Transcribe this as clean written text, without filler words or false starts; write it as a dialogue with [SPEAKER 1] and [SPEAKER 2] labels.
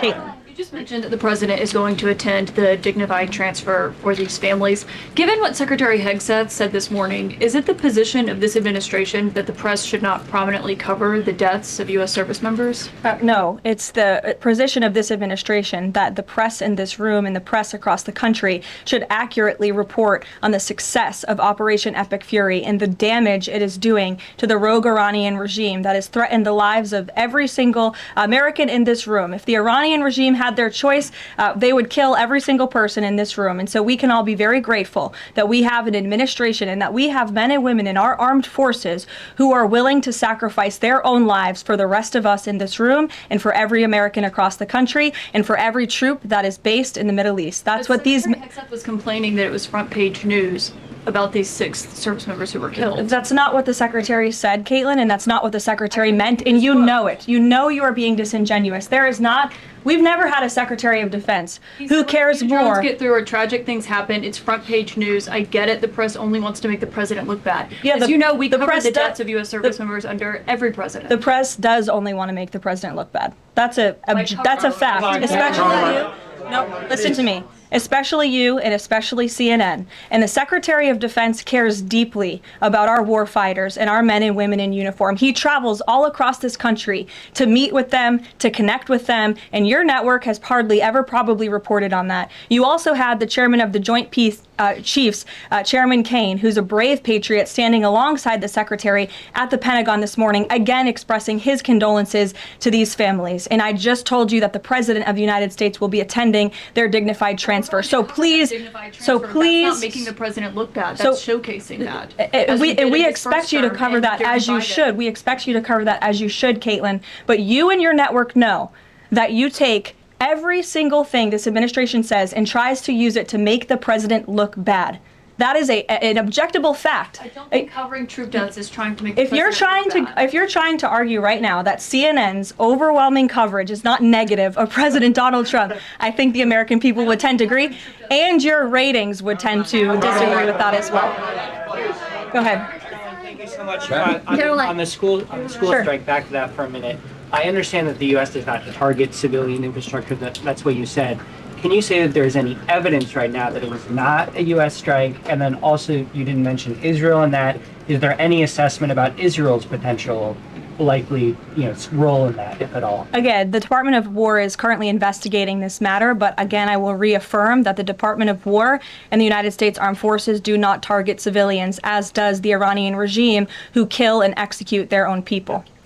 [SPEAKER 1] Caitlin.
[SPEAKER 2] You just mentioned that the president is going to attend the dignified transfer for these families. Given what Secretary Hegseth said this morning, is it the position of this administration that the press should not prominently cover the deaths of U.S. service members?
[SPEAKER 1] No, it's the position of this administration that the press in this room and the press across the country should accurately report on the success of Operation Epic Fury and the damage it is doing to the rogue Iranian regime that has threatened the lives of every single American in this room. If the Iranian regime had their choice, they would kill every single person in this room. And so we can all be very grateful that we have an administration and that we have men and women in our armed forces who are willing to sacrifice their own lives for the rest of us in this room and for every American across the country and for every troop that is based in the Middle East. That's what these...
[SPEAKER 2] Hegseth was complaining that it was front page news about these 6 service members who were killed.
[SPEAKER 1] That's not what the secretary said, Caitlin, and that's not what the secretary meant, and you know it. You know you are being disingenuous. There is not... We've never had a Secretary of Defense who cares more.
[SPEAKER 2] Drones get through or tragic things happen. It's front page news. I get it. The press only wants to make the president look bad. Yeah, as you know, we cover the deaths of U.S. service members under every president.
[SPEAKER 1] The press does only want to make the president look bad. That's a fact. Especially you. No, listen to me. Especially you and especially CNN. And the Secretary of Defense cares deeply about our war fighters and our men and women in uniform. He travels all across this country to meet with them, to connect with them, and your network has hardly ever probably reported on that. You also had the chairman of the Joint Chiefs, Chairman Kane, who's a brave patriot, standing alongside the secretary at the Pentagon this morning, again expressing his condolences to these families. And I just told you that the President of the United States will be attending their dignified transfer. So please,
[SPEAKER 2] that's not making the president look bad. That's showcasing that.
[SPEAKER 1] We expect you to cover that as you should. We expect you to cover that as you should, Caitlin. But you and your network know that you take every single thing this administration says and tries to use it to make the president look bad. That is an objectable fact.
[SPEAKER 2] I don't think covering troop deaths is trying to make the
[SPEAKER 1] If you're trying to argue right now that CNN's overwhelming coverage is not negative of President Donald Trump, I think the American people would tend to agree, and your ratings would tend to disagree with that as well. Go ahead.
[SPEAKER 3] Thank you so much. On the school strike, back to that for a minute. I understand that the U.S. does not target civilian infrastructure. That's what you said. Can you say that there's any evidence right now that it was not a U.S. strike? And then also, you didn't mention Israel in that. Is there any assessment about Israel's potential likely, role in that, if at all?
[SPEAKER 1] Again, the Department of War is currently investigating this matter, but again, I will reaffirm that the Department of War and the United States Armed Forces do not target civilians, as does the Iranian regime, who kill and execute their own people.